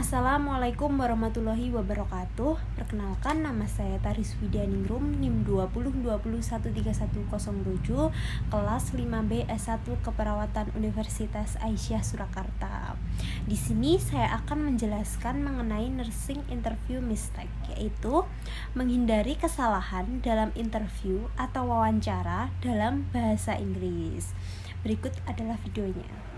Assalamualaikum warahmatullahi wabarakatuh. Perkenalkan, nama saya Taris Widianingrum, NIM 2021313107, kelas 5B S1 Keperawatan Universitas Aisyah Surakarta. Di sini saya akan menjelaskan mengenai nursing interview mistake, yaitu menghindari kesalahan dalam interview atau wawancara dalam bahasa Inggris. Berikut adalah videonya.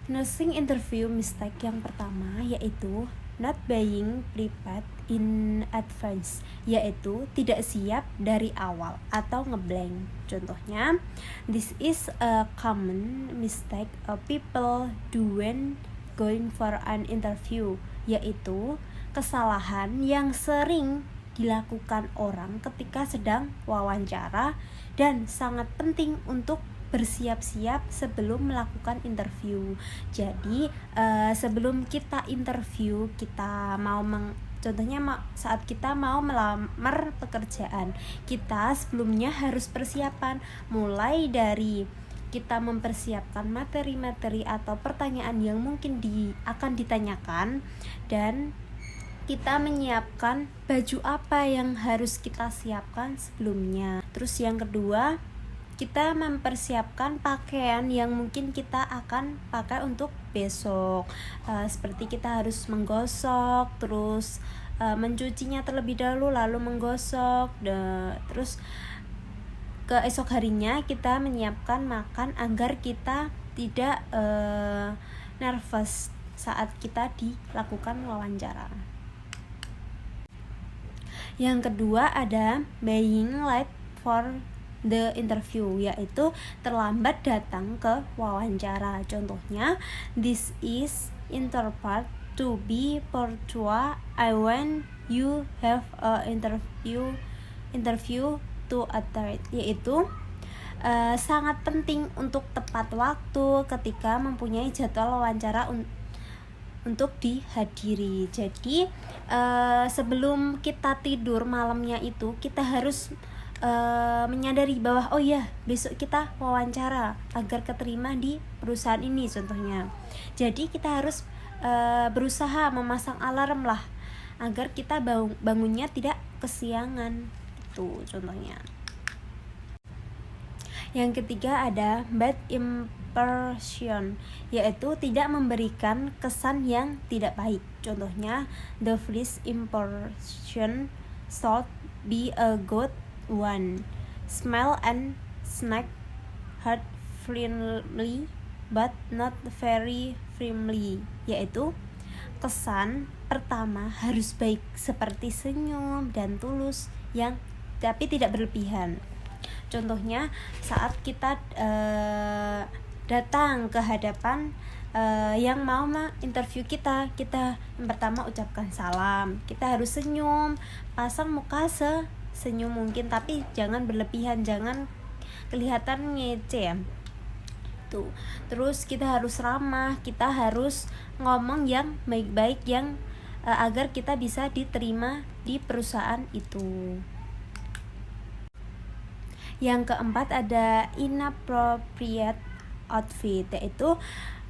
Nursing interview mistake yang pertama yaitu not being prepared in advance, yaitu tidak siap dari awal atau ngeblank. Contohnya, this is a common mistake people do when going for an interview, yaitu kesalahan yang sering dilakukan orang ketika sedang wawancara dan sangat penting untuk bersiap-siap sebelum melakukan interview. Jadi sebelum kita interview, kita contohnya saat kita mau melamar pekerjaan, kita sebelumnya harus persiapan, mulai dari kita mempersiapkan materi-materi atau pertanyaan yang mungkin akan ditanyakan, dan kita menyiapkan baju apa yang harus kita siapkan sebelumnya. Terus yang kedua, kita mempersiapkan pakaian yang mungkin kita akan pakai untuk besok. Seperti kita harus menggosok, terus mencucinya terlebih dahulu, lalu menggosok. Terus keesok harinya kita menyiapkan makan agar kita tidak nervous saat kita dilakukan wawancara. Yang kedua ada being late for the interview, yaitu terlambat datang ke wawancara. Contohnya, this is interpret to be punctual when you have a interview to attend, yaitu sangat penting untuk tepat waktu ketika mempunyai jadwal wawancara untuk dihadiri. Jadi sebelum kita tidur malamnya itu kita harus menyadari bahwa oh ya, besok kita wawancara agar keterima di perusahaan ini contohnya. Jadi kita harus berusaha memasang alarm lah agar kita bangunnya tidak kesiangan, itu contohnya. Yang ketiga ada bad impression, yaitu tidak memberikan kesan yang tidak baik. Contohnya, the first impression should be a good one. Smile and snack heart friendly but not very friendly, yaitu kesan pertama harus baik seperti senyum dan tulus yang tapi tidak berlebihan. Contohnya, saat kita datang ke hadapan yang mau interview kita yang pertama ucapkan salam, kita harus senyum, pasang muka senyum mungkin, tapi jangan berlebihan, jangan kelihatan ngece ya. Tuh. Terus kita harus ramah, kita harus ngomong yang baik-baik yang agar kita bisa diterima di perusahaan itu. Yang keempat ada inappropriate outfit, yaitu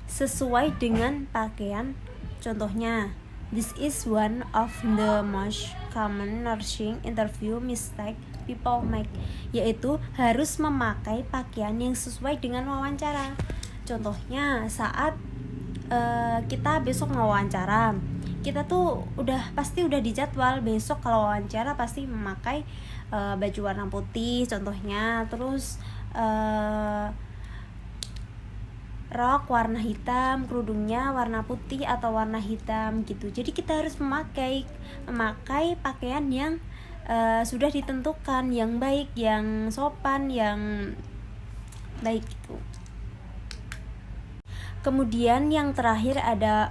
sesuai dengan pakaian. Contohnya, this is one of the most common nursing interview mistake people make, yaitu harus memakai pakaian yang sesuai dengan wawancara. Contohnya, saat kita besok mau wawancara, kita tuh pasti udah dijadwal besok kalau wawancara pasti memakai baju warna putih contohnya, terus rok warna hitam, kerudungnya warna putih atau warna hitam gitu. Jadi kita harus memakai pakaian yang sudah ditentukan, yang baik, yang sopan, yang baik gitu. Kemudian yang terakhir ada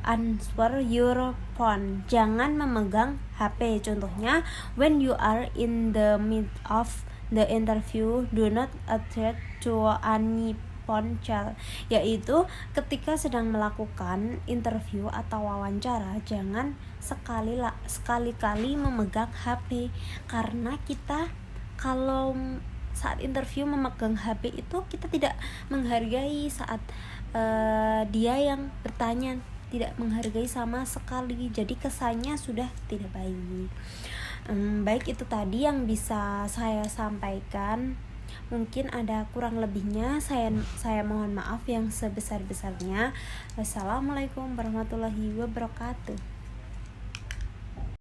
answer your phone, jangan memegang HP. Contohnya, when you are in the mid of the interview, do not attend to any phone call, yaitu ketika sedang melakukan interview atau wawancara jangan sekali-kali memegang HP, karena kita kalau saat interview memegang HP itu kita tidak menghargai saat dia yang bertanya tidak menghargai sama sekali, jadi kesannya sudah tidak baik. Baik, itu tadi yang bisa saya sampaikan. Mungkin ada kurang lebihnya, saya mohon maaf yang sebesar-besarnya. Wassalamualaikum warahmatullahi wabarakatuh.